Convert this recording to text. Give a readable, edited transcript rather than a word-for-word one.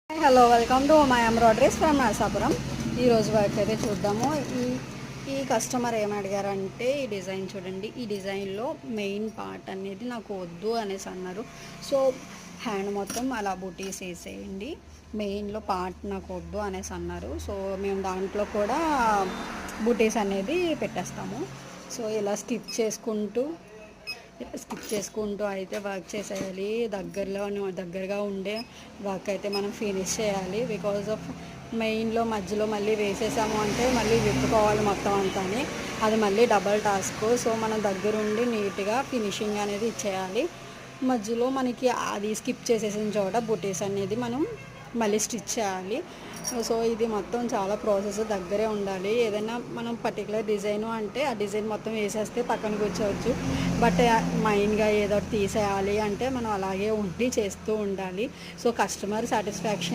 Hello welcome to my embroideries from Narasapuram. ఈరోజు work అయితే చూద్దాము. ఈ కస్టమర్ ఏమి అడిగారంటే ఈ డిజైన్ చూడండి. ఈ డిజైన్లో మెయిన్ పార్ట్ అనేది నాకు వద్దు అనేసి అన్నారు. సో హ్యాండ్ మొత్తం అలా బూటీస్ వేసేయండి, మెయిన్లో పార్ట్ నాకు వద్దు అనేసి అన్నారు. సో మేము దాంట్లో కూడా బూటీస్ అనేది పెట్టేస్తాము. సో ఇలా స్టిచ్ చేసుకుంటూ అయితే వర్క్ చేసేయాలి. దగ్గరగా ఉండే వర్క్ అయితే మనం ఫినిష్ చేయాలి. బికాజ్ ఆఫ్ మెయిన్లో మధ్యలో మళ్ళీ వేసేసాము అంటే మళ్ళీ విప్పుకోవాలి మొత్తం అంతా, అది మళ్ళీ డబల్ టాస్క్. సో మనం దగ్గరుండి నీట్గా ఫినిషింగ్ అనేది ఇచ్చేయాలి. మధ్యలో మనకి అది స్కిప్ చేసేసిన చోట బుటీస్ అనేది మనం మళ్ళీ స్టిచ్ చేయాలి. సో ఇది మొత్తం చాలా ప్రాసెస్, దగ్గరే ఉండాలి. ఏదైనా మనం పర్టికులర్ డిజైను అంటే ఆ డిజైన్ మొత్తం వేసేస్తే పక్కన కూర్చోవచ్చు. బట్ మైన్గా ఏదో తీసేయాలి అంటే మనం అలాగే ఉండి చేస్తూ ఉండాలి. So customer satisfaction